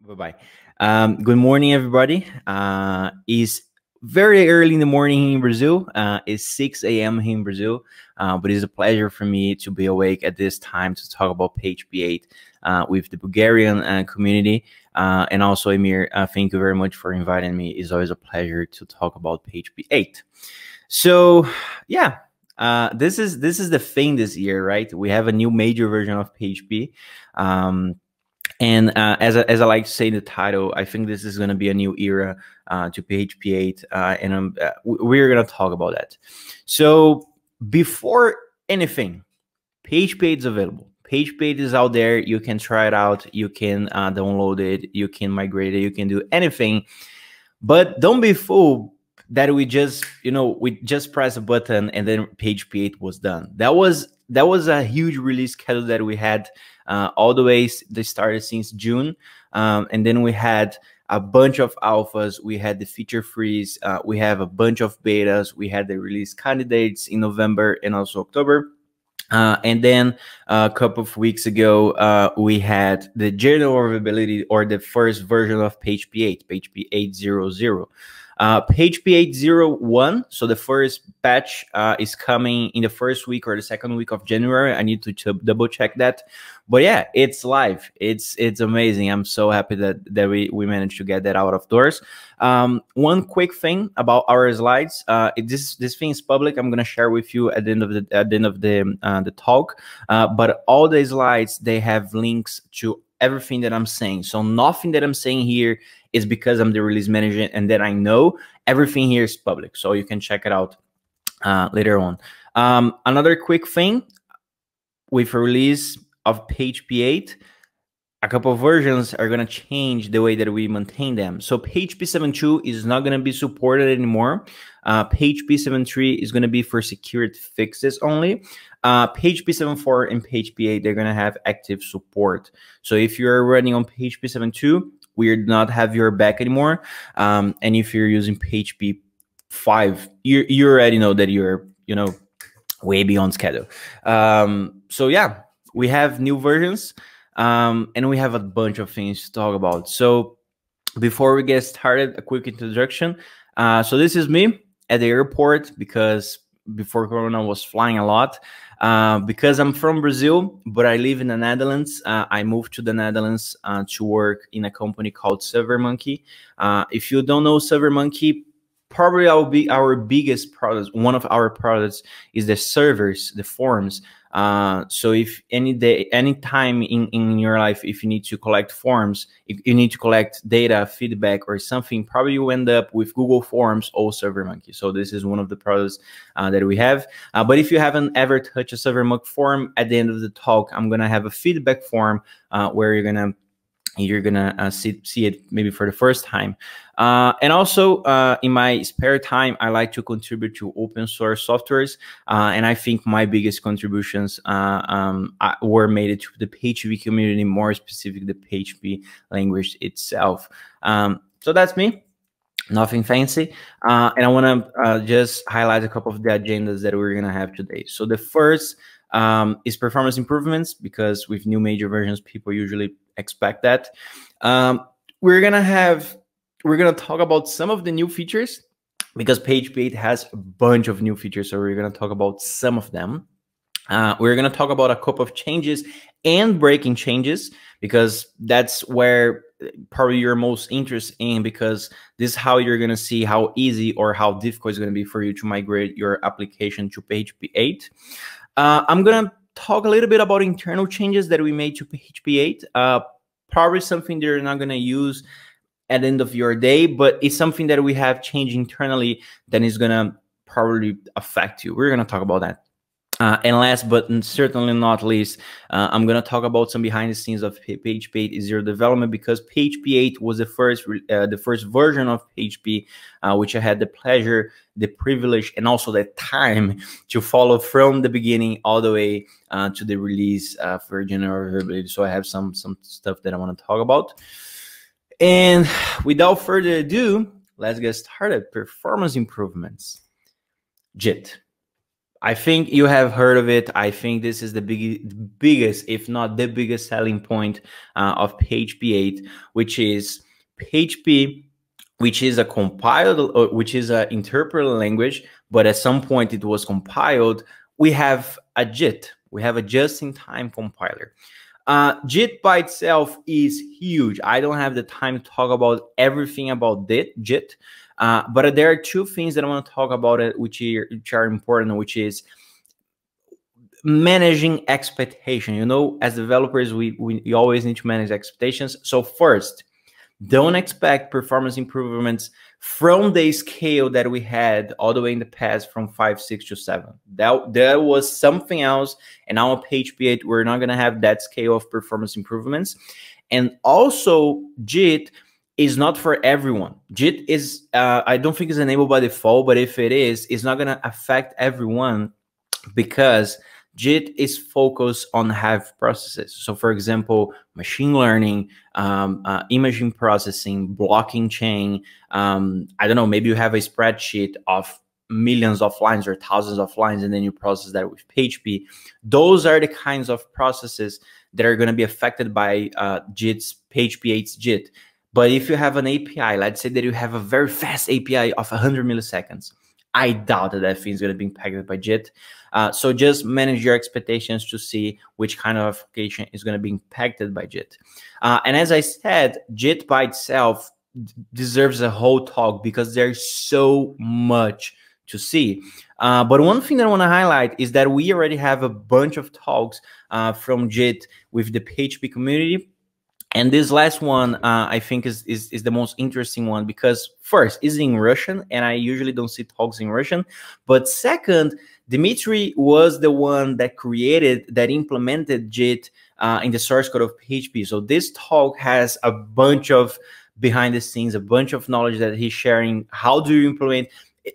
Bye-bye. Good morning, everybody. It's very early in the morning in Brazil. It's 6 a.m. here in Brazil, but it's a pleasure for me to be awake at this time to talk about PHP 8 with the Bulgarian community. And also, Emir, thank you very much for inviting me. It's always a pleasure to talk about PHP 8. So, yeah. This is the thing this year, right? We have a new major version of PHP. And as I like to say in the title, I think this is going to be a new era to PHP 8, and we're going to talk about that. So before anything, PHP 8 is available. PHP 8 is out there. You can try it out. You can download it. You can migrate it. You can do anything. But don't be fooled that we just press a button and then PHP 8 was done. That was a huge release schedule that we had all the way. They started since June, and then we had a bunch of alphas. We had the feature freeze. We have a bunch of betas. We had the release candidates in November and also October. And then a couple of weeks ago, we had the general availability, or the first version of PHP 8, PHP 8.0.0. PHP 8.0.1, so the first batch is coming in the first week or the second week of January. I need to double check that. But yeah, it's live. It's amazing. I'm so happy that we managed to get that out of doors. One quick thing about our slides. This thing is public. I'm gonna share with you at the end of the talk. But all the slides, they have links to everything that I'm saying. So nothing that I'm saying here is because I'm the release manager and that I know. Everything here is public, so you can check it out later on. Another quick thing, with a release of PHP 8, a couple of versions are going to change the way that we maintain them. So PHP 7.2 is not going to be supported anymore. PHP 7.3 is going to be for security fixes only. PHP 7.4 and PHP 8, they're going to have active support. So if you're running on PHP 7.2, we do not have your back anymore. And if you're using PHP 5, you already know that you're way beyond schedule. So yeah, we have new versions. And we have a bunch of things to talk about. So before we get started, a quick introduction. So this is me at the airport, because before Corona I was flying a lot. Because I'm from Brazil, but I live in the Netherlands. I moved to the Netherlands to work in a company called ServerMonkey. If you don't know ServerMonkey, probably our biggest product, one of our products, is the servers, the forms. So if any time in your life, if you need to collect forms, if you need to collect data, feedback, or something, probably you end up with Google Forms or ServerMonkey. So this is one of the products that we have. But if you haven't ever touched a ServerMonkey form, at the end of the talk, I'm gonna have a feedback form where you're gonna see it maybe for the first time. And also, in my spare time, I like to contribute to open source softwares. And I think my biggest contributions were made to the PHP community, more specific, the PHP language itself. So that's me. Nothing fancy. And I want to just highlight a couple of the agendas that we're going to have today. So the first is performance improvements, because with new major versions, people usually expect that. We're gonna talk about some of the new features, because PHP 8 has a bunch of new features, so we're gonna talk about some of them. We're gonna talk about a couple of changes and breaking changes, because that's where probably you're most interested in, because this is how you're gonna see how easy or how difficult it's gonna be for you to migrate your application to PHP 8. I'm gonna talk a little bit about internal changes that we made to PHP 8. Probably something that you're not gonna use at the end of your day, but it's something that we have changed internally that is gonna probably affect you. We're gonna talk about that. And last but certainly not least, I'm going to talk about some behind the scenes of PHP 8.0 development, because PHP 8 was the first version of PHP, which I had the pleasure, the privilege, and also the time to follow from the beginning all the way to the release for general availability. So I have some stuff that I want to talk about. And without further ado, let's get started. Performance improvements. JIT. I think you have heard of it. I think this is the biggest, if not the biggest selling point of PHP 8, which is PHP, which is a compiled, which is an interpreted language, but at some point it was compiled. We have a JIT. We have a just-in-time compiler. JIT by itself is huge. I don't have the time to talk about everything about JIT, but there are two things that I want to talk about it, which are important, which is managing expectation. You know, as developers, we always need to manage expectations. So first, don't expect performance improvements from the scale that we had all the way in the past from 5, 6 to 7. That was something else. And now on PHP 8, we're not going to have that scale of performance improvements. And also, JIT is not for everyone. JIT is, I don't think it's enabled by default, but if it is, it's not going to affect everyone because JIT is focused on have processes. So for example, machine learning, imaging processing, blocking chain. I don't know, maybe you have a spreadsheet of millions of lines or thousands of lines, and then you process that with PHP. Those are the kinds of processes that are going to be affected by JIT's PHP 8's JIT. But if you have an API, let's say that you have a very fast API of 100 milliseconds, I doubt that thing is going to be impacted by JIT. So just manage your expectations to see which kind of application is going to be impacted by JIT. And as I said, JIT by itself deserves a whole talk because there's so much to see. But one thing that I want to highlight is that we already have a bunch of talks from JIT with the PHP community. And this last one, I think, is the most interesting one because first, it's in Russian, and I usually don't see talks in Russian. But second, Dmitry was the one that implemented JIT in the source code of PHP. So this talk has a bunch of behind the scenes, a bunch of knowledge that he's sharing. How do you implement?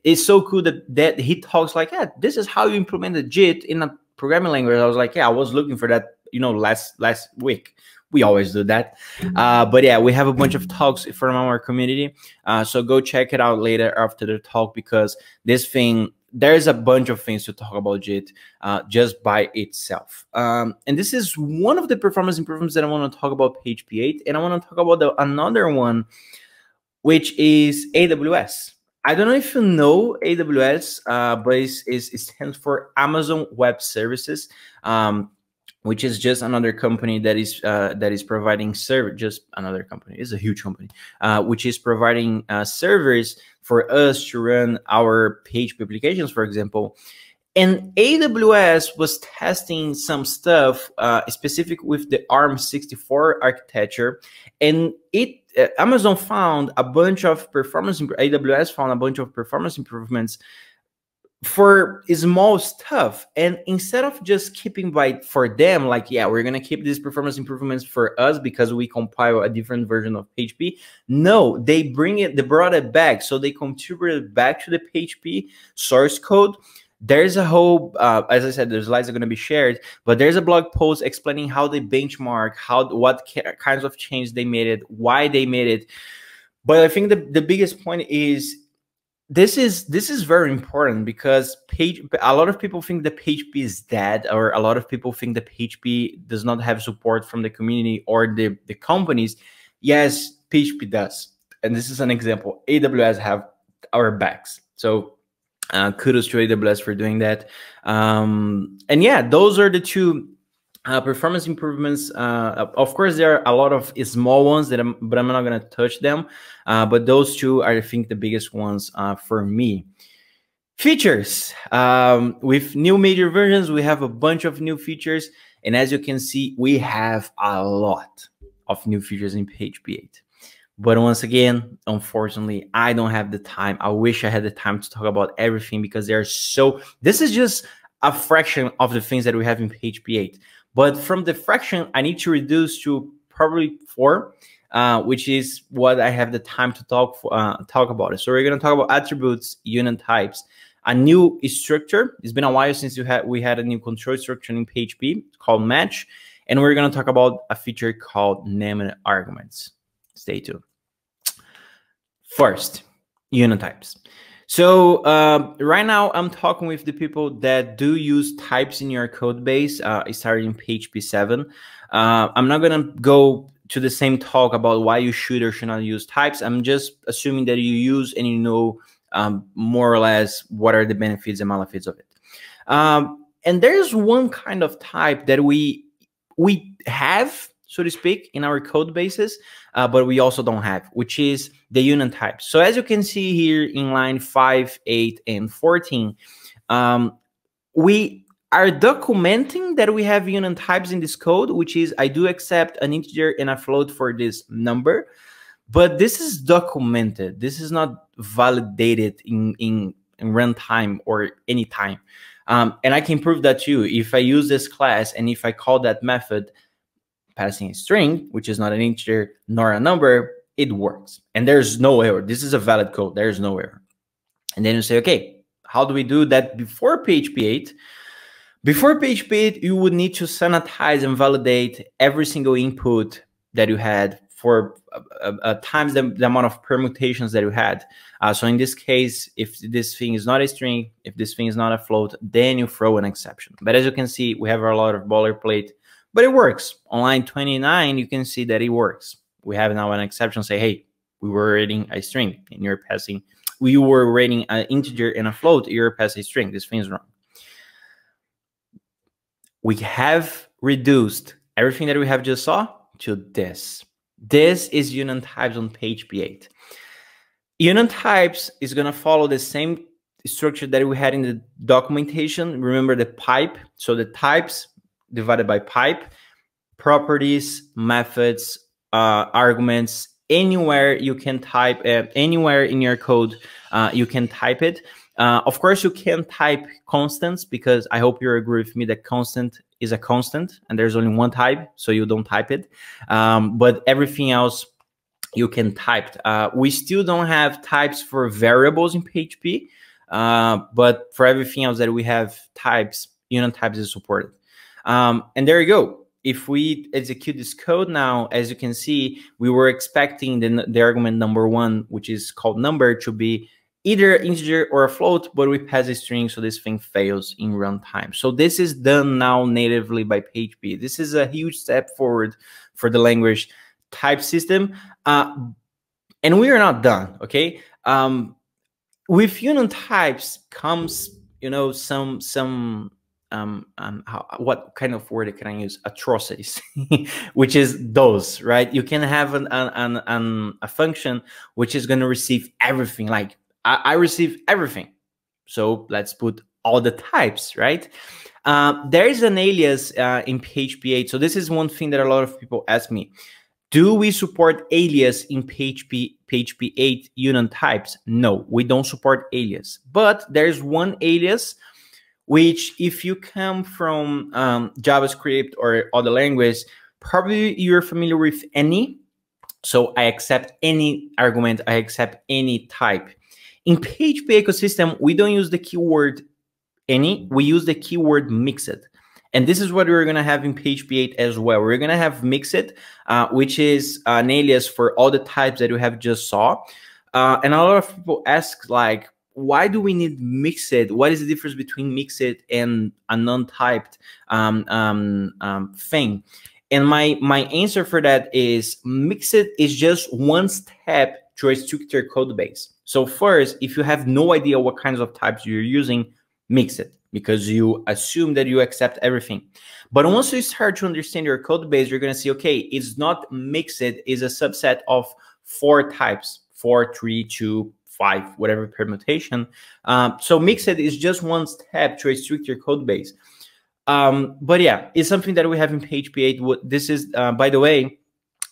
It's so cool that he talks like, yeah, this is how you implement the JIT in a programming language. I was like, yeah, I was looking for that, you know, last week. We always do that. But yeah, we have a bunch of talks from our community. So go check it out later after the talk because this thing, there's a bunch of things to talk about JIT just by itself. And this is one of the performance improvements that I want to talk about PHP 8. And I want to talk about another one, which is AWS. I don't know if you know AWS, but it stands for Amazon Web Services. Which is just another company that is providing just another company. It's a huge company, which is providing servers for us to run our PHP applications, for example. And AWS was testing some stuff specific with the ARM64 architecture, and Amazon found a bunch of AWS found a bunch of performance improvements for small stuff. And instead of just keeping for them, like, yeah, we're going to keep these performance improvements for us because we compile a different version of PHP. No, they brought it back. So they contributed back to the PHP source code. There's a whole, as I said, there's slides are going to be shared, but there's a blog post explaining how they benchmark, what kinds of changes they made it, why they made it. But I think the biggest point is, this is very important because a lot of people think that PHP is dead, or a lot of people think that PHP does not have support from the community or the companies. Yes, PHP does. And this is an example. AWS have our backs. So kudos to AWS for doing that. And yeah, those are the two performance improvements. Of course, there are a lot of small ones but I'm not going to touch them. But those two are, I think, the biggest ones for me. Features. With new major versions, we have a bunch of new features. And as you can see, we have a lot of new features in PHP 8. But once again, unfortunately, I don't have the time. I wish I had the time to talk about everything because this is just a fraction of the things that we have in PHP 8. But from the fraction, I need to reduce to probably 4, which is what I have the time to talk about it. So we're going to talk about attributes, unit types, a new structure. It's been a while since we had a new control structure in PHP called match. And we're going to talk about a feature called named arguments. Stay tuned. First, unit types. So right now I'm talking with the people that do use types in your code base, starting in PHP 7. I'm not gonna go to the same talk about why you should or should not use types. I'm just assuming that you use and you know more or less what are the benefits and malefits of it. And there's one kind of type that we have, so to speak, in our code bases, but we also don't have, which is the union types. So as you can see here in line 5, 8, and 14, we are documenting that we have union types in this code, which is I do accept an integer and a float for this number, but this is documented. This is not validated in runtime or any time. And I can prove that to you. If I use this class and if I call that method passing a string, which is not an integer nor a number, it works. And there's no error. This is a valid code. There's no error. And then you say, okay, how do we do that before PHP 8? Before PHP 8, you would need to sanitize and validate every single input that you had for times the amount of permutations that you had. So in this case, if this thing is not a string, if this thing is not a float, then you throw an exception. But as you can see, we have a lot of boilerplate, but it works. On line 29, you can see that it works. We have now an exception say, hey, we were reading a string and you're passing, we were reading an integer and a float, you're passing a string. This thing is wrong. We have reduced everything that we have just saw to this. This is union types on PHP 8. Union types is going to follow the same structure that we had in the documentation. Remember the pipe. So the types divided by pipe, properties, methods, arguments, anywhere you can type, anywhere in your code, you can type it. Of course, you can type constants because I hope you agree with me that constant is a constant and there's only one type, so you don't type it. But everything else you can type. We still don't have types for variables in PHP, but for everything else that we have types, union types is supported. And there you go. If we execute this code now, as you can see, we were expecting the argument number 1, which is called number, to be either integer or a float, but we pass a string, so this thing fails in runtime. So this is done now natively by PHP. This is a huge step forward for the language type system. And we are not done, okay? With union types comes, you know, what kind of word can I use? Atrocities, which is those, right? You can have a function which is going to receive everything. Like I receive everything, so let's put all the types, right? There is an alias in PHP 8. So this is one thing that a lot of people ask me. Do we support alias in PHP 8 union types? No, we don't support alias. But there's one alias which, if you come from JavaScript or other language, probably you're familiar with any. So I accept any argument, I accept any type. In PHP ecosystem, we don't use the keyword any, we use the keyword mixed. And this is what we're going to have in PHP 8 as well. We're going to have mixed, which is an alias for all the types that we have just saw. And a lot of people ask, like, why do we need mixed? What is the difference between mixed and a non-typed thing? And my answer for that is mixed is just one step to a structured code base. So first, if you have no idea what kinds of types you're using, mix it, because you assume that you accept everything. But once you start to understand your code base, you're going to see, okay, it's not mixed, it's a subset of 4 types, 4, 3, 2, 5, whatever permutation. So mixed is just one step to a structured code base. But yeah, it's something that we have in PHP 8. This is, by the way,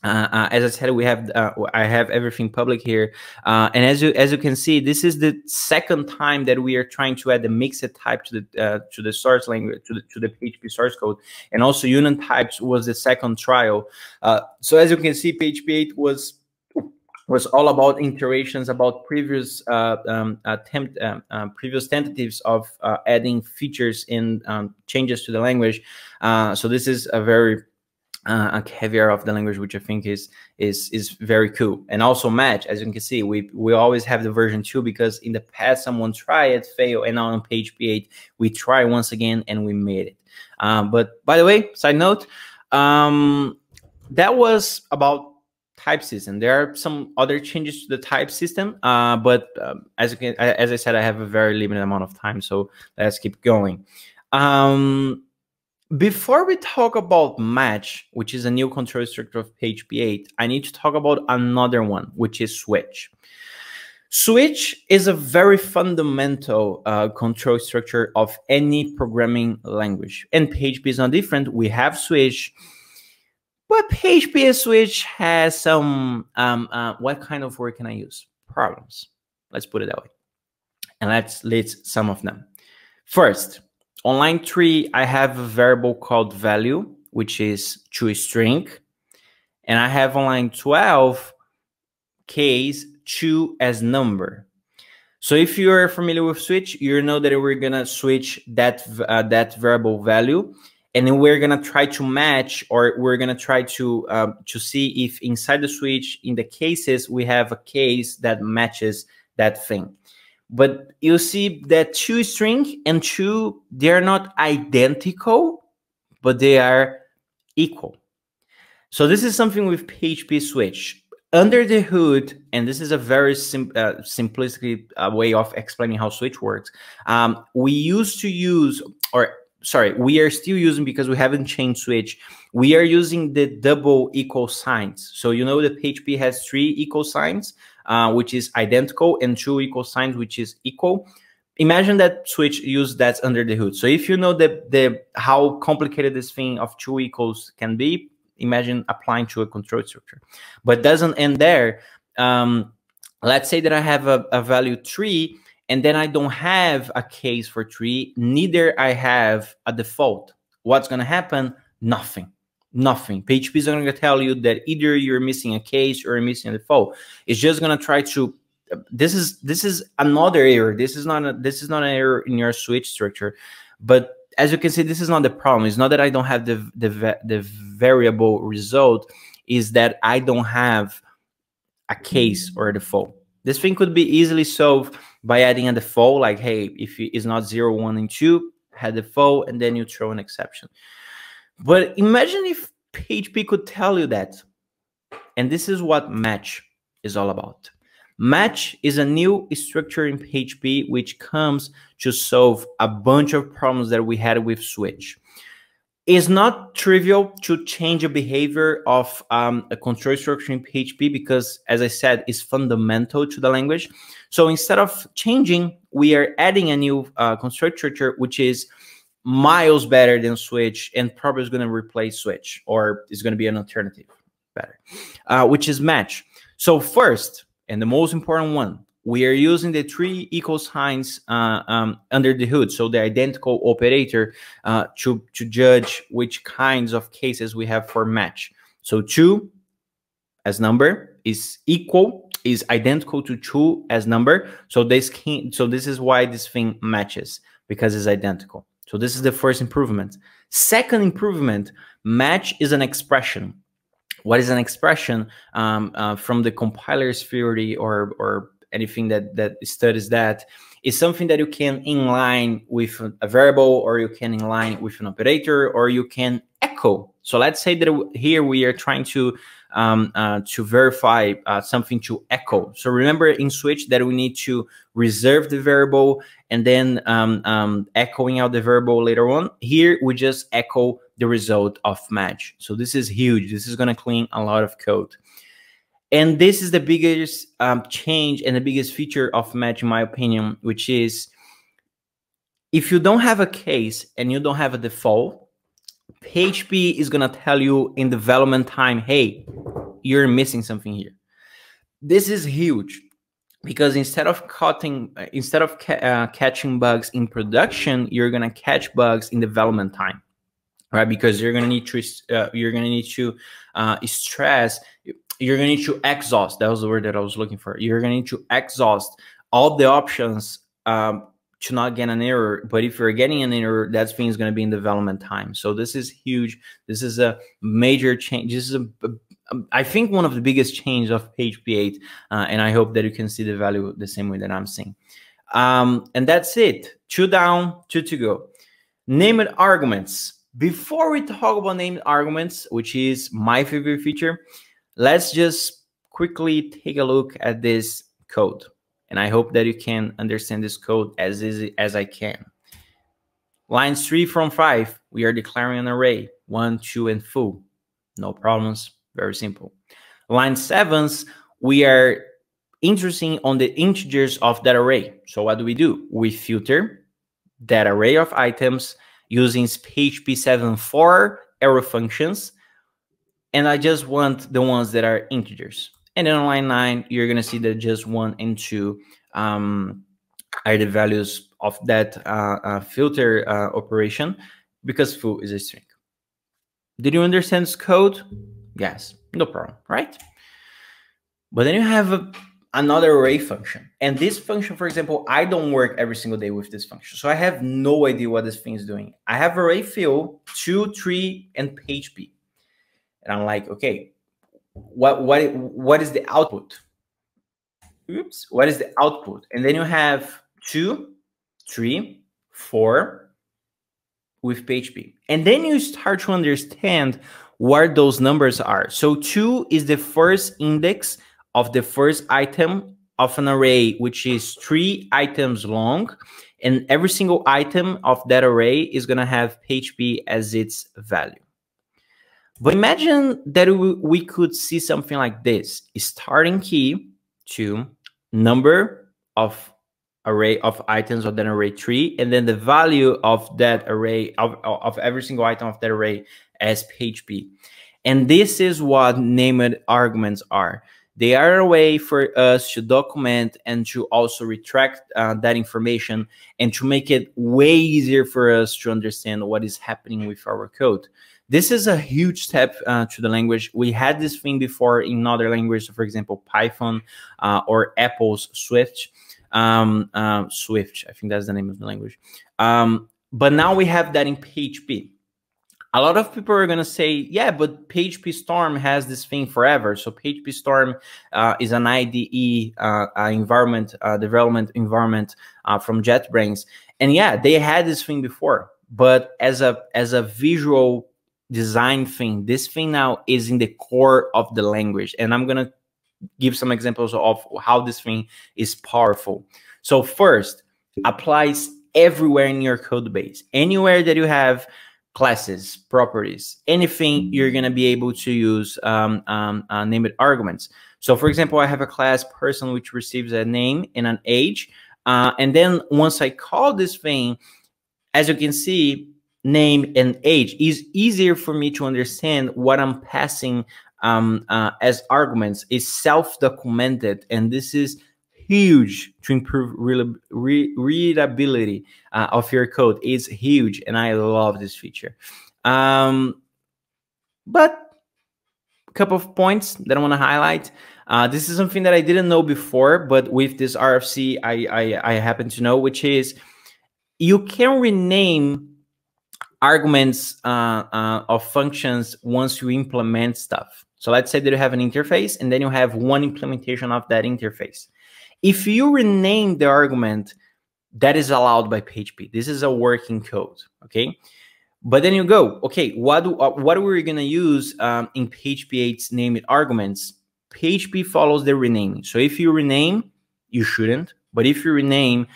as I said, we have I have everything public here, and as you can see, this is the second time that we are trying to add the mixed type to the source language, to the PHP source code, and also union types was the second trial. So as you can see, PHP 8 was all about iterations, about previous previous tentatives of adding features and changes to the language. So this is a very a caveat of the language, which I think is very cool. And also match, as you can see, we always have the version 2 because in the past someone tried it, failed, and now on PHP 8 we try once again and we made it. But by the way, side note, that was about type system. There are some other changes to the type system, but as I said, I have a very limited amount of time, so let's keep going. Before we talk about match, which is a new control structure of PHP 8, I need to talk about another one, which is switch. Switch is a very fundamental control structure of any programming language, and PHP is not different. We have switch, but PHP switch has some, what kind of word can I use? Problems. Let's put it that way. And let's list some of them. First, on line 3, I have a variable called value, which is toString. And I have on line 12, case to as number. So if you're familiar with switch, you know that we're going to switch that variable value. And then we're going to try to match, or we're going to try to see if inside the switch, in the cases, we have a case that matches that thing. But you see that toString and to, they're not identical, but they are equal. So this is something with PHP switch. Under the hood, and this is a very simplistic way of explaining how switch works, we used to use, or sorry, we are still using, because we haven't changed switch, we are using the double equal signs. So you know that PHP has 3 equal signs, which is identical, and 2 equal signs, which is equal. Imagine that switch use that under the hood. So if you know how complicated this thing of 2 equals can be, imagine applying to a control structure. But it doesn't end there. Let's say that I have a value 3, and then I don't have a case for 3, neither I have a default. What's going to happen? Nothing. Nothing. PHP is going to tell you that either you're missing a case or you're missing a default. It's just going to try to. This is another error. This is not an error in your switch structure. But as you can see, this is not the problem. It's not that I don't have the variable result. Is that I don't have a case or a default. This thing could be easily solved by adding a default, like, hey, if it's not 0, 1, and 2, had default, and then you throw an exception. But imagine if PHP could tell you that. And this is what match is all about. Match is a new structure in PHP which comes to solve a bunch of problems that we had with switch. It's not trivial to change a behavior of a control structure in PHP because, as I said, it's fundamental to the language. So instead of changing, we are adding a new control structure which is miles better than switch, and probably is going to replace switch, or is going to be an alternative better, which is match. So first, and the most important one, we are using the 3 equal signs under the hood, so the identical operator, to judge which kinds of cases we have for match. So 2 as number is identical to 2 as number. So this is why this thing matches, because it's identical. So this is the first improvement. Second improvement, match is an expression. What is an expression? From the compiler's theory or anything that studies that, is something that you can inline with a variable, or you can inline with an operator, or you can echo. So let's say that here we are trying to verify something to echo. So remember in switch that we need to reserve the variable and then echoing out the variable later on. Here we just echo the result of match. So this is huge. This is going to clean a lot of code. And this is the biggest change and the biggest feature of match, in my opinion, which is if you don't have a case and you don't have a default, PHP is going to tell you in development time, hey, you're missing something here. This is huge because instead of catching bugs in production, you're going to catch bugs in development time, right? Because you're going to need to stress. You're going to need to exhaust. That was the word that I was looking for. You're going to need to exhaust all the options to not get an error. But if you're getting an error, that thing is going to be in development time. So this is huge. This is a major change. This is I think one of the biggest changes of PHP 8, and I hope that you can see the value the same way that I'm seeing. And that's it. 2 down, 2 to go. Named arguments. Before we talk about named arguments, which is my favorite feature, let's just quickly take a look at this code. And I hope that you can understand this code as easy as I can. Lines 3 from 5, we are declaring an array, 1, 2, and full. No problems, very simple. Line 7s, we are interested on the integers of that array. So what do? We filter that array of items using PHP 7.4 arrow functions, and I just want the ones that are integers. And then on line 9, you're going to see that just 1 and 2 are the values of that filter operation, because full is a string. Did you understand this code? Yes, no problem, right? But then you have another array function. And this function, for example, I don't work every single day with this function. So I have no idea what this thing is doing. I have array fill, 2, 3, and PHP. And I'm like, okay, what is the output? Oops, what is the output? And then you have 2, 3, 4 with PHP. And then you start to understand what those numbers are. So 2 is the first index of the first item of an array, which is 3 items long. And every single item of that array is going to have PHP as its value. But imagine that we could see something like this: starting key to number of array of items of that array 3, and then the value of that array of every single item of that array as PHP. And this is what named arguments are. They are a way for us to document and to also retract that information, and to make it way easier for us to understand what is happening with our code. This is a huge step to the language. We had this thing before in other languages, for example, Python or Apple's Swift. Swift, I think that's the name of the language. But now we have that in PHP. A lot of people are going to say, yeah, but PHP Storm has this thing forever. So PHP Storm is an IDE environment, development environment from JetBrains. And yeah, they had this thing before. But as a visual design thing, this thing now is in the core of the language. And I'm going to give some examples of how this thing is powerful. So first, applies everywhere in your code base. Anywhere that you have classes, properties, anything, you're going to be able to use named arguments. So for example, I have a class person which receives a name and an age. And then once I call this thing, as you can see, name and age is easier for me to understand what I'm passing as arguments. Is self-documented, and this is huge to improve readability of your code. It's huge, and I love this feature. But a couple of points that I want to highlight. This is something that I didn't know before, but with this RFC, I happen to know, which is you can rename arguments of functions once you implement stuff. So let's say that you have an interface, and then you have one implementation of that interface. If you rename the argument, that is allowed by PHP. This is a working code, okay? But then you go, okay, what are we going to use in PHP 8's named arguments? PHP follows the renaming. So if you rename, you shouldn't. But if you rename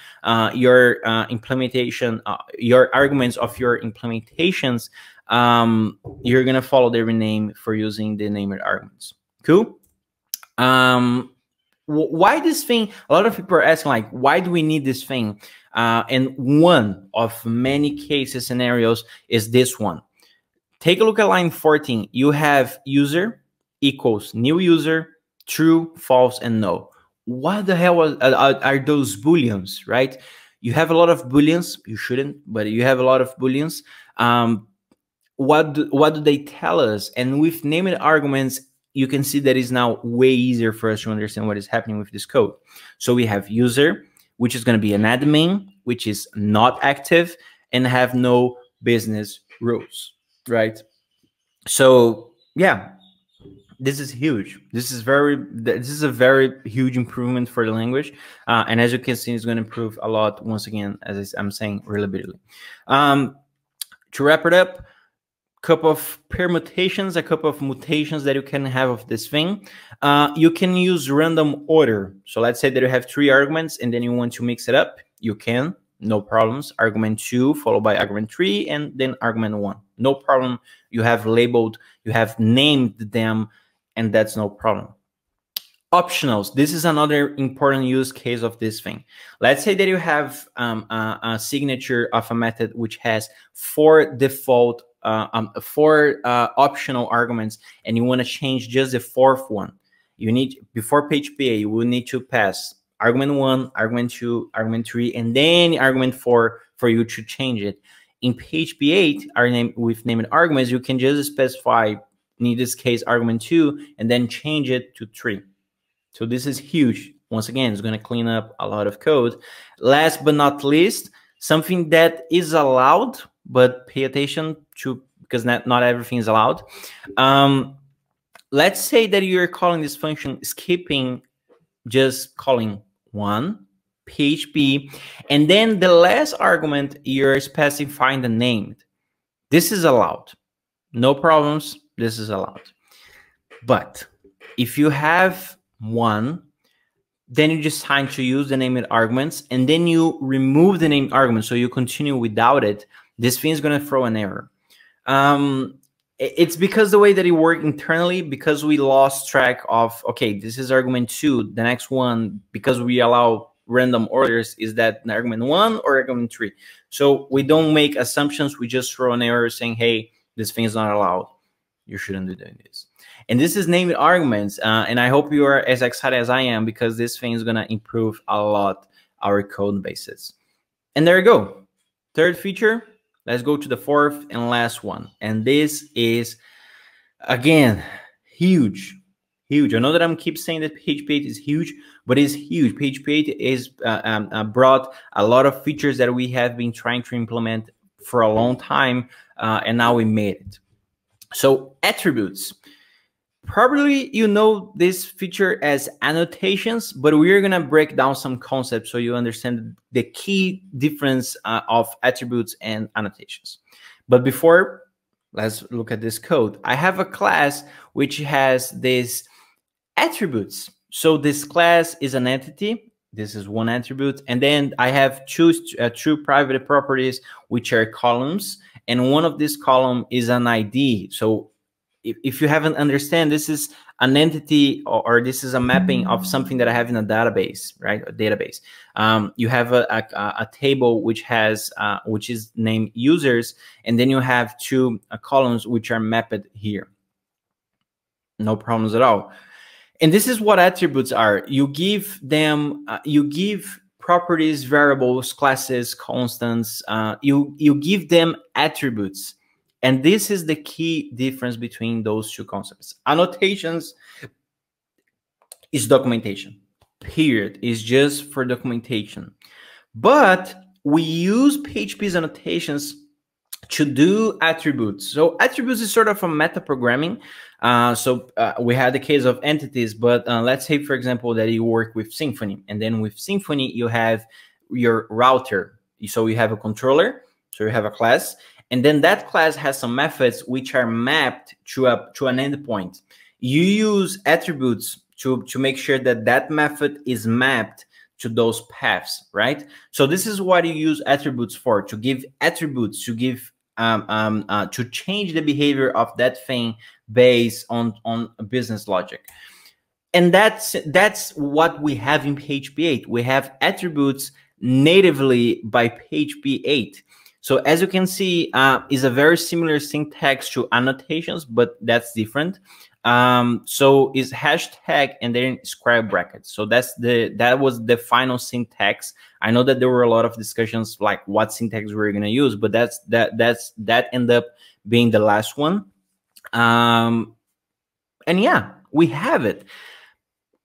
your implementation, your arguments of your implementations, you're going to follow the rename for using the named arguments. Cool? Why this thing? A lot of people are asking, like, why do we need this thing? And one of many cases scenarios is this one. Take a look at line 14. You have user equals new user, true, false, and no. What the hell are those booleans, right? You have a lot of booleans. You shouldn't, but you have a lot of booleans. What do they tell us? And with named arguments, you can see that it's now way easier for us to understand what is happening with this code. So we have user, which is going to be an admin, which is not active and have no business rules, right? So yeah, this is huge. This is a very huge improvement for the language, and as you can see, it's going to improve a lot. Once again, as I'm saying, reliability. To wrap it up, couple of permutations, a couple of mutations that you can have of this thing. You can use random order. So let's say that you have 3 arguments and then you want to mix it up. You can, no problems. Argument 2 followed by argument 3 and then argument 1. No problem. You have labeled, you have named them, and that's no problem. Optionals. This is another important use case of this thing. Let's say that you have a signature of a method which has 4 default, 4 optional arguments, and you want to change just the 4th one. You need, before PHP, you will need to pass argument 1, argument 2, argument 3, and then argument 4 for you to change it. In PHP 8, with named arguments, you can just specify, in this case, argument 2, and then change it to 3. So this is huge. Once again, it's going to clean up a lot of code. Last but not least, something that is allowed, but pay attention to, because not everything is allowed. Let's say that you're calling this function skipping, just calling 1 PHP, and then the last argument you're specifying the name. This is allowed. No problems. This is allowed. But if you have 1, then you just decide to use the named arguments, and then you remove the named argument, so you continue without it, this thing is going to throw an error. It's because the way that it worked internally, because we lost track of, okay, this is argument 2, the next one, because we allow random orders, is that argument 1 or argument 3? So we don't make assumptions, we just throw an error saying, hey, this thing is not allowed. You shouldn't be doing this. And this is named arguments, and I hope you are as excited as I am, because this thing is going to improve a lot our code bases. And there you go. 3rd feature. Let's go to the 4th and last one. And this is, again, huge. Huge. I know that I'm keep saying that PHP 8 is huge, but it's huge. PHP 8 is brought a lot of features that we have been trying to implement for a long time, and now we made it. So attributes. Probably you know this feature as annotations, but we're going to break down some concepts so you understand the key difference of attributes and annotations. But before, let's look at this code. I have a class which has these attributes. So this class is an entity. This is one attribute. And then I have two private properties, which are columns. And one of these columns is an ID. So if you haven't understand, this is an entity, or this is a mapping of something that I have in a database, right? A database. You have a table which has which is named users, and then you have 2 columns which are mapped here. No problems at all. And this is what attributes are. You give them, you give properties, variables, classes, constants. You give them attributes. And this is the key difference between those 2 concepts. Annotations is documentation, period. It's just for documentation. But we use PHP's annotations to do attributes. So attributes is sort of a meta programming. We had the case of entities, but let's say, for example, that you work with Symfony. And then with Symfony, you have your router. So you have a controller, so you have a class. And then that class has some methods which are mapped to an endpoint. You use attributes to make sure that that method is mapped to those paths, right? So this is what you use attributes for, to give attributes, to give to change the behavior of that thing based on business logic. And that's what we have in PHP 8. We have attributes natively by PHP 8. So as you can see, is a very similar syntax to annotations, but that's different. So is hashtag and then square brackets. So that was the final syntax. I know that there were a lot of discussions like what syntax we're gonna use, but that ended up being the last one. And yeah, we have it.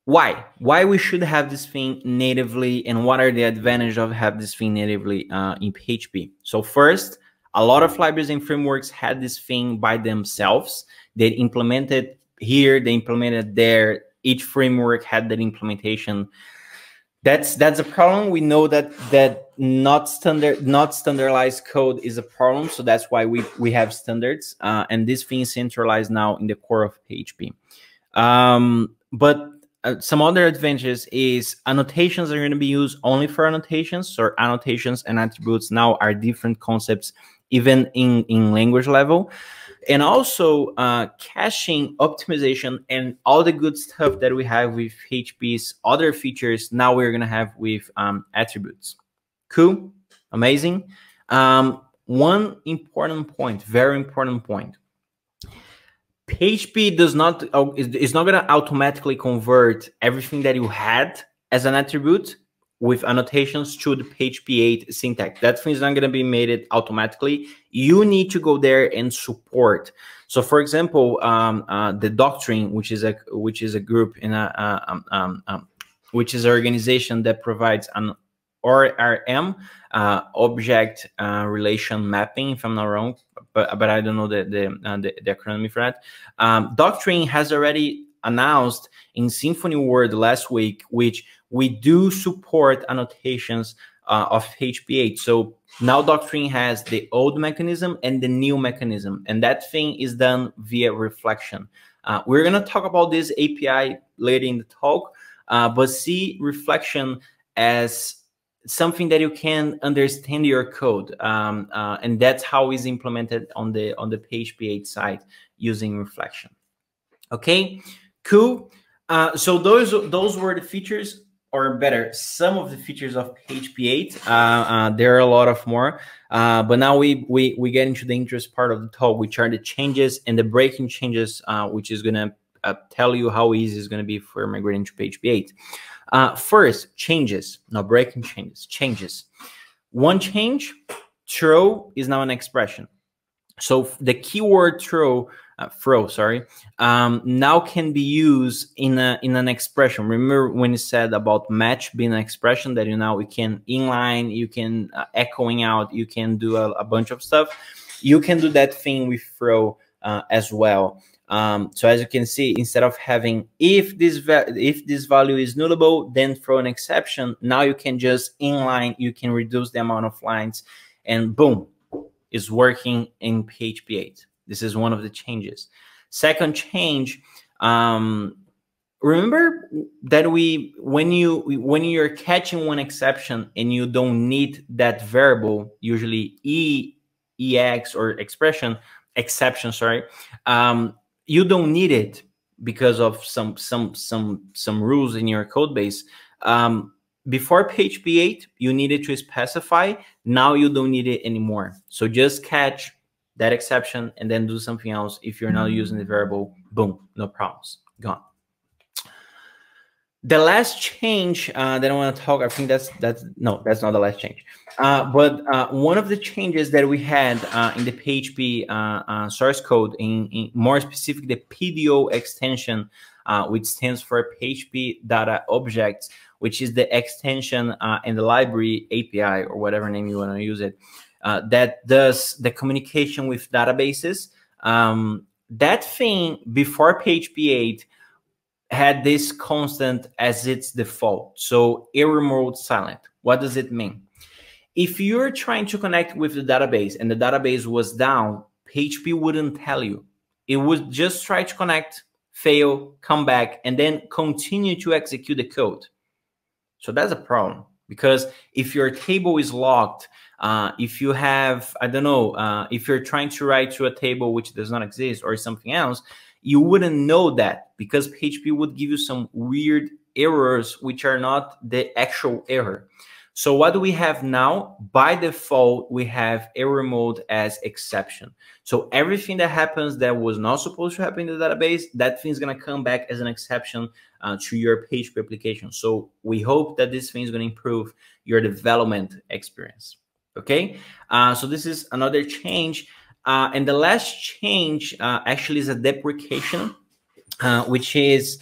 Why we should have this thing natively, and what are the advantages of have this thing natively in PHP? So first, a lot of libraries and frameworks had this thing by themselves. They implemented here, they implemented there. Each framework had that implementation. That's a problem. We know that not standardized code is a problem. So that's why we have standards, and this thing is centralized now in the core of PHP. But some other advantages is annotations are going to be used only for annotations. So annotations and attributes now are different concepts, even in language level. And also caching, optimization, and all the good stuff that we have with PHP's other features, now we're going to have with attributes. Cool. Amazing. One important point, very important point. PHP is not going to automatically convert everything that you had as an attribute with annotations to the PHP 8 syntax. That thing is not going to be made automatically. You need to go there and support. So, for example, the Doctrine, which is a group in which is an organization that provides an ORM, object relation mapping, if I'm not wrong, but I don't know the acronym for that. Doctrine has already announced in Symfony Word last week, which we do support annotations of PHP 8. So now Doctrine has the old mechanism and the new mechanism, and that thing is done via reflection. We're going to talk about this API later in the talk, but see reflection as something that you can understand your code, and that's how it's implemented on the PHP 8 side using reflection. Okay, cool. So those were the features, or better, some of the features of PHP 8. There are a lot of more, but now we get into the interest part of the talk, which are the changes and the breaking changes, which is gonna tell you how easy it's gonna be for migrating to PHP 8. First, changes, no breaking changes, changes. One change, throw is now an expression. So the keyword throw, now can be used in an expression. Remember when you said about match being an expression that you can inline, you can echoing out, you can do a bunch of stuff. You can do that thing with throw as well. So as you can see, instead of having if this value is nullable, then throw an exception, now you can just inline, you can reduce the amount of lines, and boom, it's working in PHP 8. This is one of the changes. Second change, remember that when you're catching one exception and you don't need that variable, usually ex or exception, sorry. You don't need it because of some rules in your code base. Before PHP 8, you needed to specify. Now you don't need it anymore. So just catch that exception and then do something else. If you're not using the variable, boom, no problems, gone. The last change that I want to talk, I think that's not the last change. But one of the changes that we had in the PHP source code, in more specific, the PDO extension, which stands for PHP Data Objects, which is the extension in the library API or whatever name you want to use it, that does the communication with databases. That thing before PHP 8 had this constant as its default. So error mode silent. What does it mean? If you're trying to connect with the database and the database was down, PHP wouldn't tell you. It would just try to connect, fail, come back, and then continue to execute the code. So that's a problem, because if your table is locked, if you have, I don't know, if you're trying to write to a table which does not exist or something else, you wouldn't know that, because PHP would give you some weird errors which are not the actual error. So what do we have now? By default, we have error mode as exception. So everything that happens that was not supposed to happen in the database, that thing is going to come back as an exception to your PHP application. So we hope that this thing is going to improve your development experience. Okay, so this is another change. And the last change actually is a deprecation, which is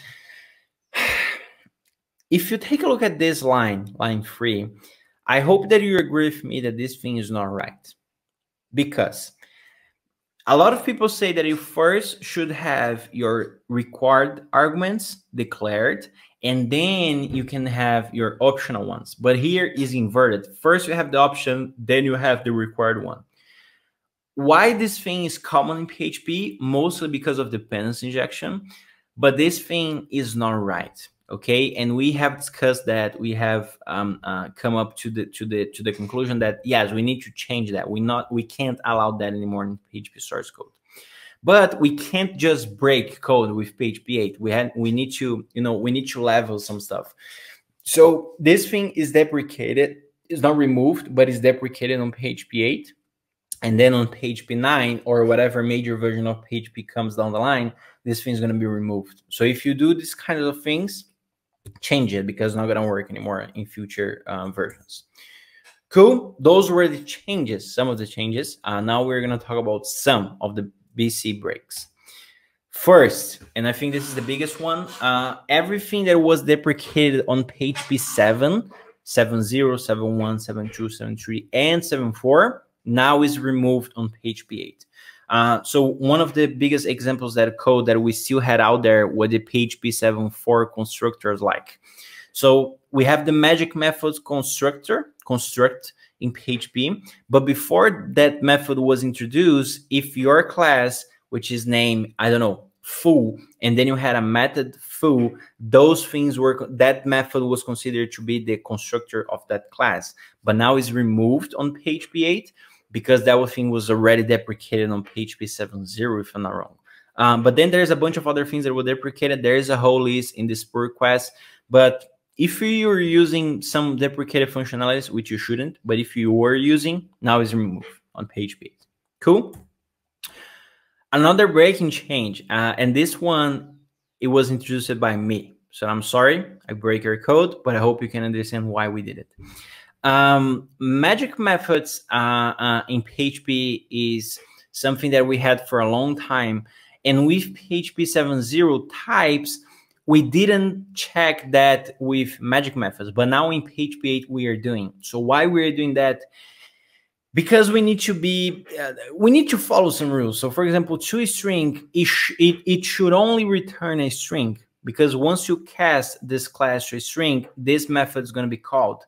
if you take a look at this line 3, I hope that you agree with me that this thing is not right. Because a lot of people say that you first should have your required arguments declared, and then you can have your optional ones. But here is inverted. First you have the option, then you have the required one. Why this thing is common in PHP? Mostly because of dependency injection, but this thing is not right. Okay, and we have discussed that. We have come up to the conclusion that yes, we need to change that. We can't allow that anymore in PHP source code. But we can't just break code with PHP 8. We need to, we need to level some stuff. So this thing is deprecated. It's not removed, but it's deprecated on PHP 8. And then on PHP 9 or whatever major version of PHP comes down the line, this thing is going to be removed. So if you do these kinds of things, change it, because it's not going to work anymore in future versions. Cool. Those were the changes, some of the changes. Now we're going to talk about some of the BC breaks. First, and I think this is the biggest one, everything that was deprecated on PHP 7, 7.0, 7.1, 7.2, 7.3, and 7.4 now is removed on PHP 8. So one of the biggest examples that code that we still had out there were the PHP 7.4 constructors like. So we have the magic methods construct in PHP, but before that method was introduced, if your class, which is named, I don't know, full, and then you had a method full, those things were, that method was considered to be the constructor of that class, but now is removed on PHP 8 because that thing was already deprecated on PHP 7.0, if I'm not wrong. But then there's a bunch of other things that were deprecated. There is a whole list in this pull request, but if you're using some deprecated functionalities, which you shouldn't, but if you were using, now is removed on PHP 8. Cool. Another breaking change, and this one, it was introduced by me. So I'm sorry, I break your code, but I hope you can understand why we did it. Magic methods in PHP is something that we had for a long time. And with PHP 7.0 types, we didn't check that with magic methods, but now in PHP 8 we are doing. So why we're doing that? Because we need to be, we need to follow some rules. So for example, toString, it should only return a string, because once you cast this class to a string, this method is going to be called.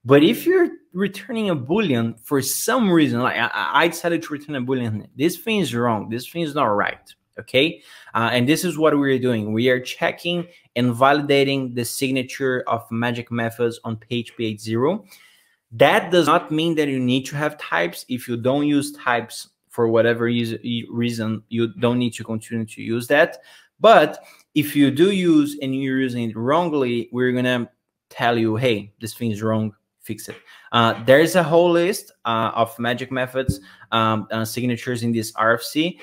But if you're returning a Boolean for some reason, like I decided to return a Boolean, this thing is wrong. This thing is not right. Okay. And this is what we're doing. We are checking and validating the signature of magic methods on PHP 8.0. That does not mean that you need to have types. If you don't use types for whatever reason, you don't need to continue to use that. But if you do use and you're using it wrongly, we're going to tell you, hey, this thing is wrong, fix it. There's a whole list of magic methods signatures in this RFC.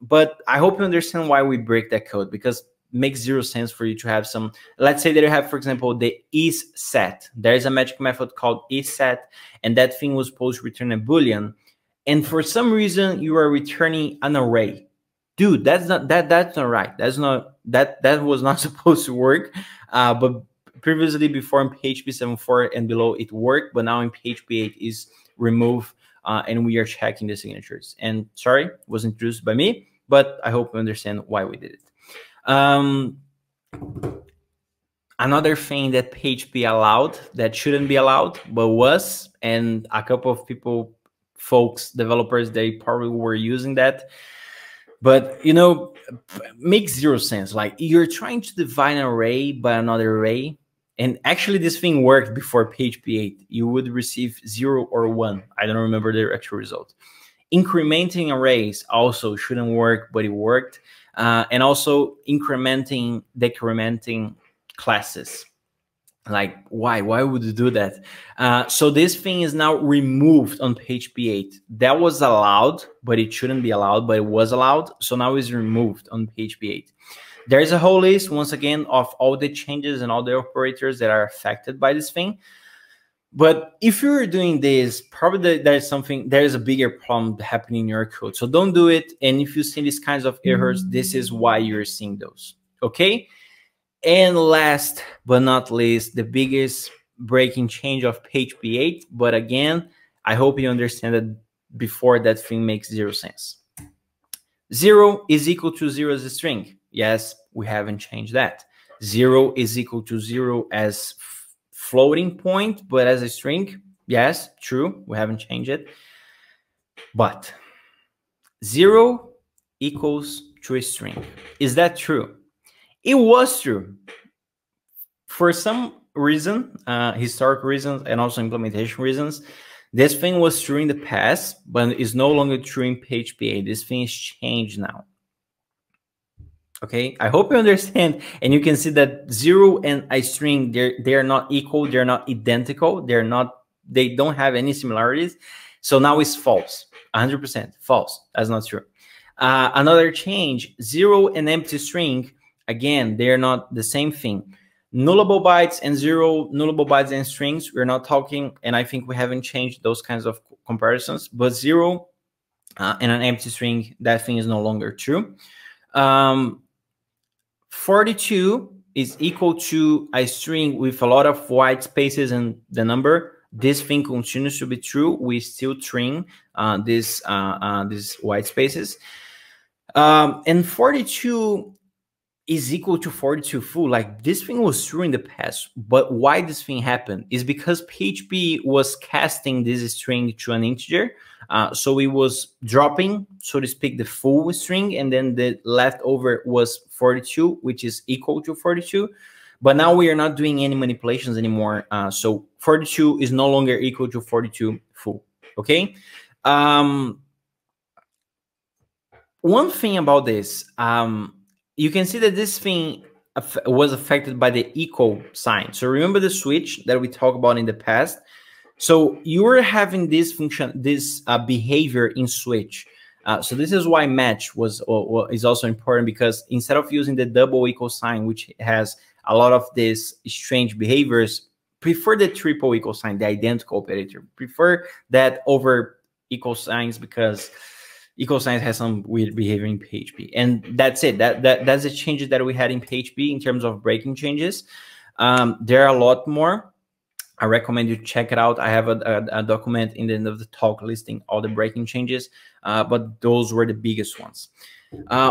But I hope you understand why we break that code, because makes zero sense for you to have some, let's say that you have, for example, the isSet. There's a magic method called isSet, and that thing was supposed to return a Boolean. And for some reason you are returning an array. Dude, that's not right. That was not supposed to work. But previously, before in PHP 7.4 and below, it worked, but now in PHP 8 is removed, and we are checking the signatures. And sorry, it was introduced by me, but I hope you understand why we did it. Another thing that PHP allowed that shouldn't be allowed, but was, and a couple of folks, developers, they probably were using that. But, you know, makes zero sense. Like, you're trying to divide an array by another array. And actually, this thing worked before PHP 8. You would receive 0 or 1. I don't remember the actual result. Incrementing arrays also shouldn't work, but it worked. And also incrementing, decrementing classes. Like, why would you do that? So this thing is now removed on PHP 8. That was allowed, but it shouldn't be allowed, but it was allowed. So now it's removed on PHP 8. There's a whole list, once again, of all the changes and all the operators that are affected by this thing. But if you're doing this, probably there's a bigger problem happening in your code. So don't do it. And if you see these kinds of errors, this is why you're seeing those. Okay. And last but not least, the biggest breaking change of PHP 8. But again, I hope you understand that before that thing makes zero sense. 0 is equal to 0 as a string. Yes, we haven't changed that. 0 is equal to 0 as floating point, but as a string, yes, true, we haven't changed it. But 0 equals to a string. Is that true? It was true. For some reason, historic reasons and also implementation reasons, this thing was true in the past, but is no longer true in PHP 8. This thing is changed now. Okay, I hope you understand, and you can see that 0 and a string, they are not equal, they're not identical, they don't have any similarities. So now it's false, 100% false. That's not true. Another change, 0 and empty string, again, they're not the same thing. Nullable bytes and 0 nullable bytes and strings, we're not talking, and I think we haven't changed those kinds of comparisons, but 0 and an empty string, that thing is no longer true. 42 is equal to a string with a lot of white spaces in the number. This thing continues to be true. We still trim these white spaces. And 42 is equal to 42 full. Like, this thing was true in the past, but why this thing happened is because PHP was casting this string to an integer. So it was dropping, so to speak, the full string, and then the leftover was 42, which is equal to 42. But now we are not doing any manipulations anymore. So 42 is no longer equal to 42 full. Okay. One thing about this, you can see that this thing was affected by the equal sign. So remember the switch that we talked about in the past? So you were having this function, this behavior in switch. So this is why match is also important, because instead of using the double equal sign, which has a lot of these strange behaviors, prefer the triple equal sign, the identical operator. Prefer that over equal signs, because equal signs has some weird behavior in PHP. And that's it. That's the changes that we had in PHP in terms of breaking changes. There are a lot more. I recommend you check it out. I have a document in the end of the talk listing all the breaking changes, but those were the biggest ones.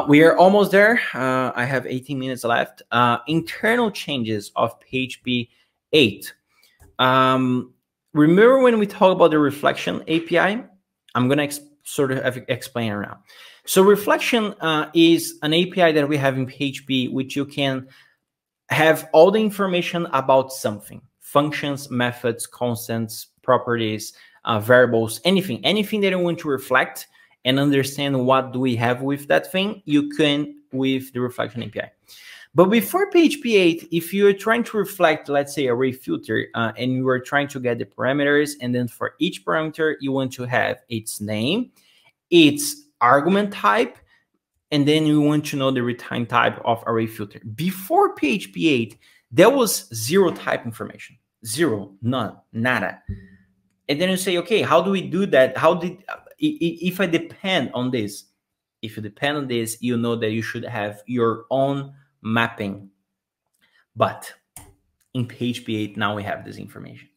We are almost there. I have 18 minutes left. Internal changes of PHP 8. Remember when we talked about the reflection API? I'm going to sort of explain around. So reflection is an API that we have in PHP, which you can have all the information about something. Functions, methods, constants, properties, variables, anything that you want to reflect and understand what do we have with that thing, you can with the reflection API. But before PHP 8, if you're trying to reflect, let's say, array filter, and you are trying to get the parameters, and then for each parameter, you want to have its name, its argument type, and then you want to know the return type of array filter. Before PHP 8, there was zero type information. Zero, none, nada. And then you say, okay, how do we do that? If I depend on this, if you depend on this, you know that you should have your own mapping. But in PHP 8, now we have this information.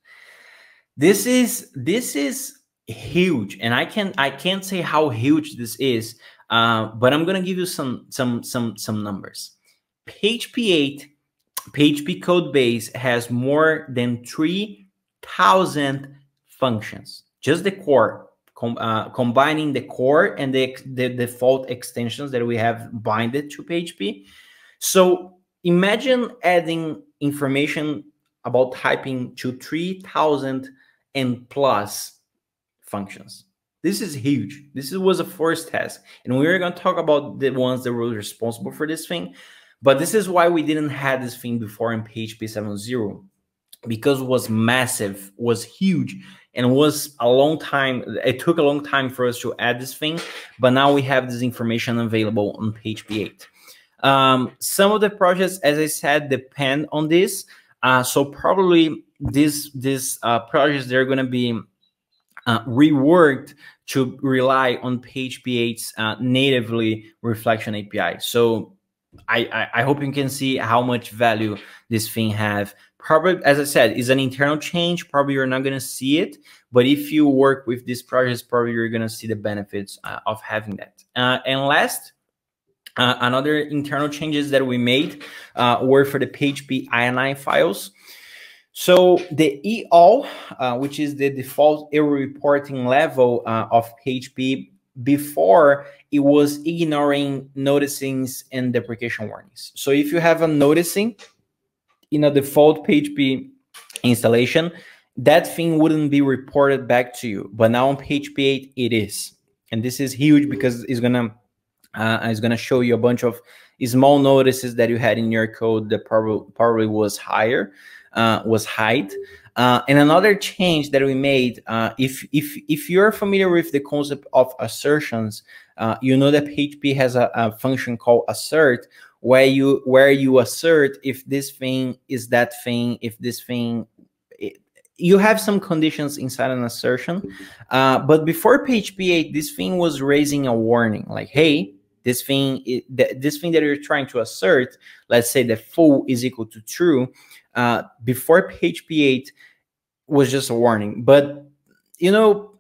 This is huge, and I can't say how huge this is, but I'm gonna give you some numbers. PHP 8, PHP code base has more than 3,000 functions. Just the core, combining the core and the default extensions that we have binded to PHP. So imagine adding information about typing to 3,000 and plus functions. This is huge. This was a first task, and we're going to talk about the ones that were responsible for this thing. But this is why we didn't have this thing before in PHP 7.0, because it was massive, was huge, and was a long time. It took a long time for us to add this thing, but now we have this information available on PHP 8. Some of the projects, as I said, depend on this. So probably these projects, they're going to be reworked to rely on PHP 8's natively reflection API. So I hope you can see how much value this thing have. Probably, as I said, is an internal change. Probably you're not going to see it, but if you work with this project, probably you're going to see the benefits of having that. And last, another internal changes that we made were for the PHP ini files. So the EAL, which is the default error reporting level of PHP, before it was ignoring noticings and deprecation warnings. So if you have a noticing in a default PHP installation, that thing wouldn't be reported back to you. But now on PHP 8, it is. And this is huge because it's gonna show you a bunch of small notices that you had in your code that probably was higher, was hide. And another change that we made, if you're familiar with the concept of assertions, you know that PHP has a function called assert, where you assert if this thing is that thing, if this thing, you have some conditions inside an assertion. But before PHP 8, this thing was raising a warning like, hey, this thing that you're trying to assert, let's say that full is equal to true, before PHP 8 was just a warning. But, you know,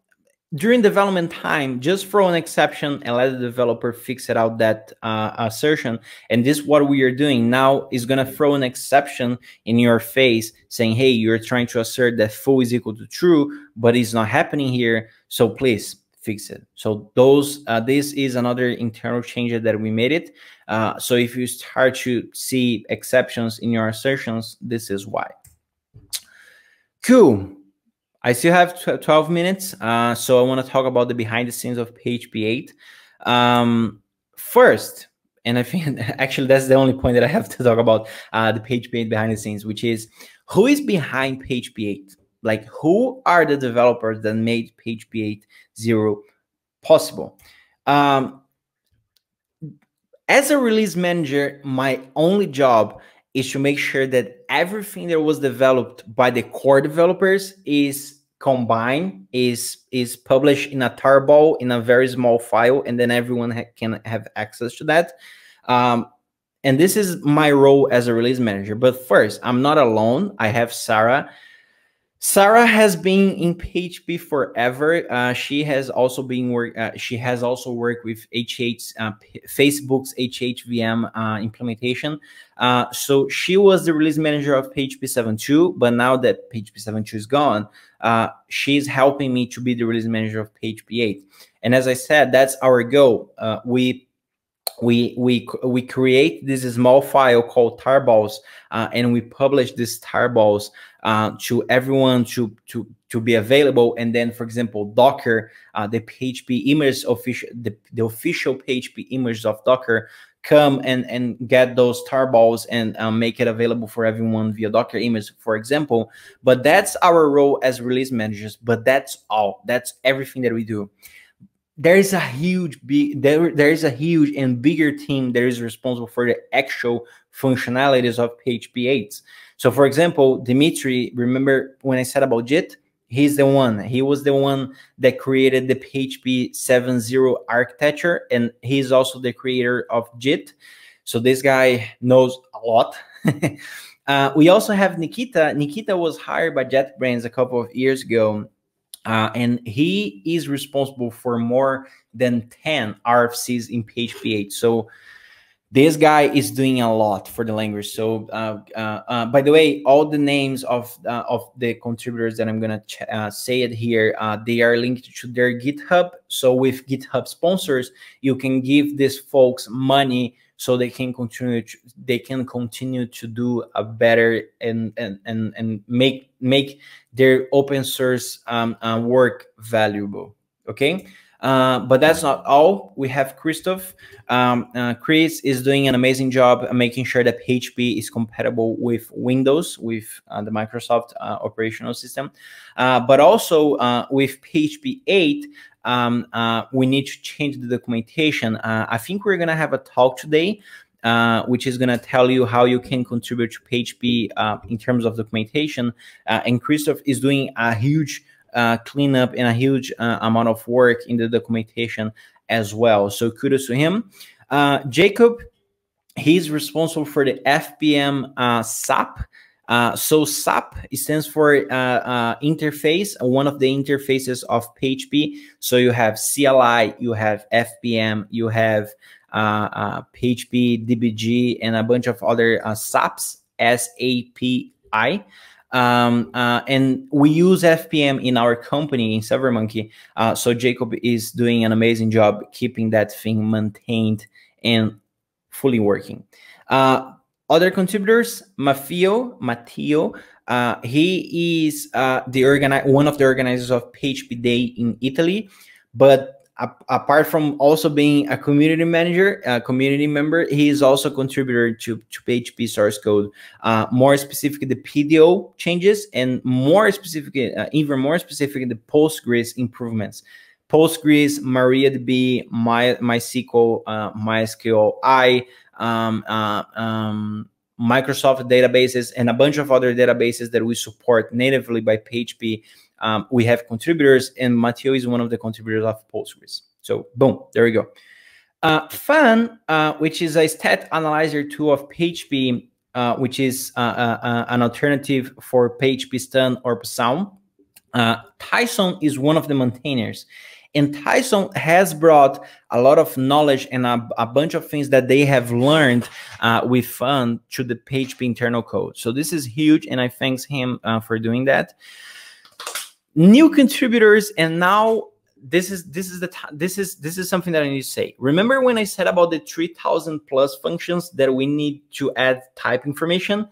during development time, just throw an exception and let the developer fix it out, that assertion. And this, what we are doing now, is going to throw an exception in your face saying, hey, you're trying to assert that full is equal to true, but it's not happening here. So please fix it. So those, this is another internal change that we made it. So if you start to see exceptions in your assertions, this is why. Cool. I still have 12 minutes, so I want to talk about the behind the scenes of PHP 8. First, and I think actually that's the only point that I have to talk about, the PHP 8 behind the scenes, which is who is behind PHP 8? Like, who are the developers that made PHP 8.0 possible? As a release manager, my only job is to make sure that everything that was developed by the core developers is combined, is published in a tarball in a very small file, and then everyone can have access to that. And this is my role as a release manager. But first, I'm not alone. I have Sarah. Sarah has been in PHP forever. She has also been worked with Facebook's HHVM implementation. So she was the release manager of PHP 7.2, but now that PHP 7.2 is gone, she's helping me to be the release manager of PHP 8. And as I said, that's our goal. We create this small file called tarballs, and we publish these tarballs to everyone to be available. And then, for example, Docker, the PHP image the official PHP images of Docker come and get those tarballs and make it available for everyone via Docker image, for example. But that's our role as release managers. But that's all. That's everything that we do. There is a huge and bigger team that is responsible for the actual functionalities of PHP 8. So, for example, Dimitri, remember when I said about JIT? He was the one that created the PHP 7.0 architecture, and he's also the creator of JIT. So this guy knows a lot. We also have Nikita. Nikita was hired by JetBrains a couple of years ago. And he is responsible for more than 10 RFCs in PHP 8. So this guy is doing a lot for the language. So by the way, all the names of the contributors that I'm going to say it here, they are linked to their GitHub. So with GitHub sponsors, you can give these folks money so they can continue to do a better and make their open source work valuable. Okay, but that's not all. We have Christoph. Chris is doing an amazing job making sure that PHP is compatible with Windows, with the Microsoft operational system, but also with PHP 8. We need to change the documentation. I think we're going to have a talk today, which is going to tell you how you can contribute to PHP in terms of documentation. And Christoph is doing a huge cleanup and a huge amount of work in the documentation as well. So kudos to him. Jacob He's responsible for the FPM SAP. So SAP stands for interface, one of the interfaces of PHP. So you have CLI, you have FPM, you have PHP, DBG, and a bunch of other SAPs, SAPI. And we use FPM in our company in ServerMonkey. So Jacob is doing an amazing job keeping that thing maintained and fully working. Other contributors, Matteo, he is one of the organizers of PHP Day in Italy, but apart from also being a community manager, a community member, he is also a contributor to PHP source code, more specifically the PDO changes, and more specifically, even more specifically, the Postgres improvements. Postgres, MariaDB, MySQL, MySQLi, Microsoft databases, and a bunch of other databases that we support natively by PHP. We have contributors, and Matteo is one of the contributors of Postgres. So boom, there we go. Fan, which is a stat analyzer tool of PHP, which is an alternative for PHP Stan or Psalm. Tyson is one of the maintainers. And Tyson has brought a lot of knowledge and a bunch of things that they have learned with fun to the PHP internal code. So this is huge, and I thank him for doing that. New contributors, and now this is something that I need to say. Remember when I said about the 3,000 plus functions that we need to add type information?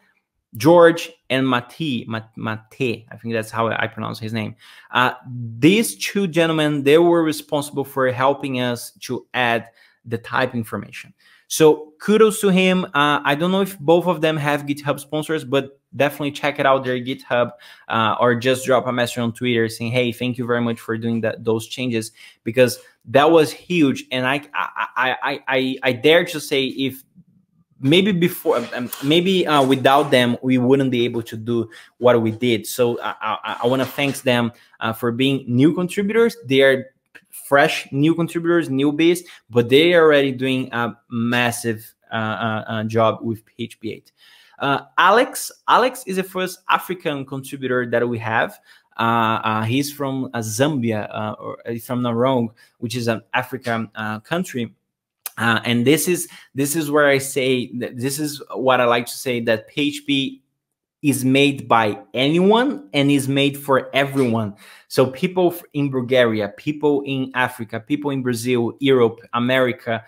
George and Mate, I think that's how I pronounce his name. These two gentlemen, they were responsible for helping us to add the type information. So kudos to him. I don't know if both of them have GitHub sponsors, but definitely check it out, their GitHub, or just drop a message on Twitter saying, hey, thank you very much for doing those changes, because that was huge. And I dare to say, if maybe before, without them, we wouldn't be able to do what we did. So I want to thank them for being new contributors. They are fresh new contributors, newbies, but they are already doing a massive job with PHP 8. Alex is the first African contributor that we have. He's from Zambia, or if I'm not wrong, which is an African country. And this is where I say that this is what I like to say, that PHP is made by anyone and is made for everyone. So people in Bulgaria, people in Africa, people in Brazil, Europe, America,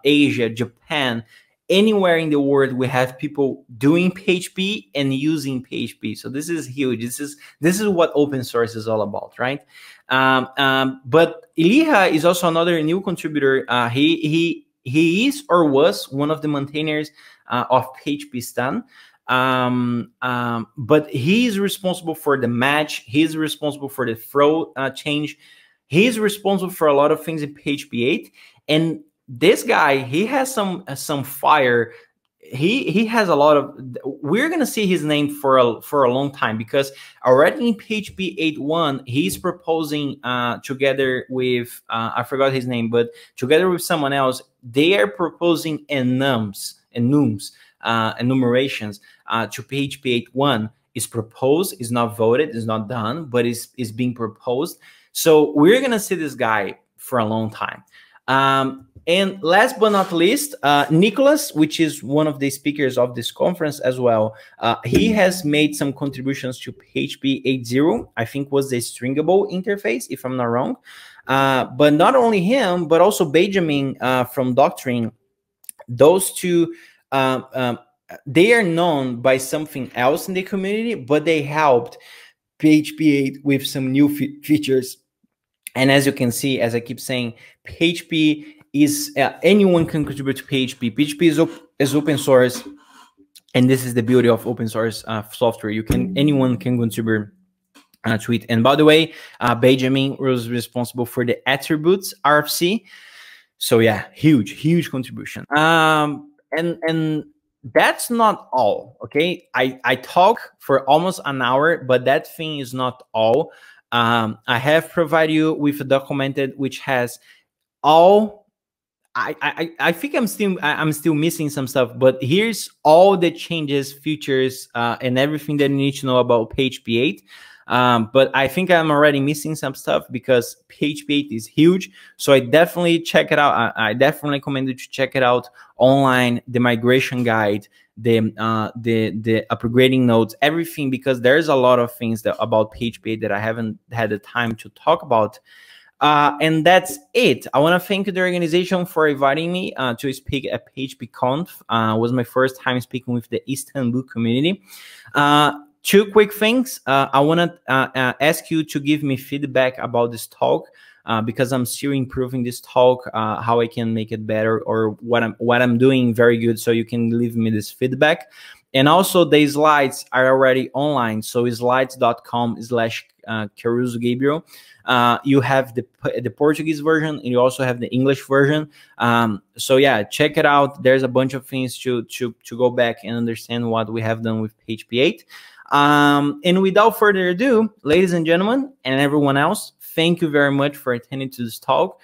Asia, Japan, anywhere in the world, we have people doing PHP and using PHP. So this is huge. This is what open source is all about, right? But Iliha is also another new contributor. He is or was one of the maintainers of PHP Stan. But he's responsible for the match. He's responsible for the throw change. He's responsible for a lot of things in PHP 8. And this guy, he has some fire. He has a lot of. We're gonna see his name for a long time, because already in PHP 8.1, he's proposing together with I forgot his name, but together with someone else, they are proposing enums, enumerations to PHP 8.1. Is proposed, is not voted, is not done, but is being proposed. So we're gonna see this guy for a long time. And last but not least, Nicholas, which is one of the speakers of this conference as well. He has made some contributions to PHP 8.0, I think was the stringable interface, if I'm not wrong. But not only him, but also Benjamin from Doctrine. Those two, they are known by something else in the community, but they helped PHP 8 with some new features. And as you can see, as I keep saying, PHP is anyone can contribute to PHP. PHP is open source, and this is the beauty of open source software. Anyone can contribute to it. And by the way, Benjamin was responsible for the attributes RFC. So yeah, huge contribution. And that's not all. Okay, I talk for almost an hour, but that thing is not all. I have provided you with a documented which has all I think I'm still missing some stuff, but here's all the changes, features, and everything that you need to know about PHP 8. But I think I'm already missing some stuff because PHP 8 is huge. So I definitely check it out. I definitely recommend you to check it out online, the migration guide, the upgrading notes, everything, because there's a lot of things about PHP 8 that I haven't had the time to talk about. And that's it. I want to thank the organization for inviting me to speak at PHPKonf. It was my first time speaking with the Istanbul community. Two quick things. I want to ask you to give me feedback about this talk because I'm still improving this talk, how I can make it better, or what I'm doing very good. So you can leave me this feedback. And also the slides are already online. So slides.com/Caruso Gabriel. You have the Portuguese version and you also have the English version. So yeah, check it out. There's a bunch of things to go back and understand what we have done with PHP 8. And without further ado, ladies and gentlemen, and everyone else, thank you very much for attending to this talk.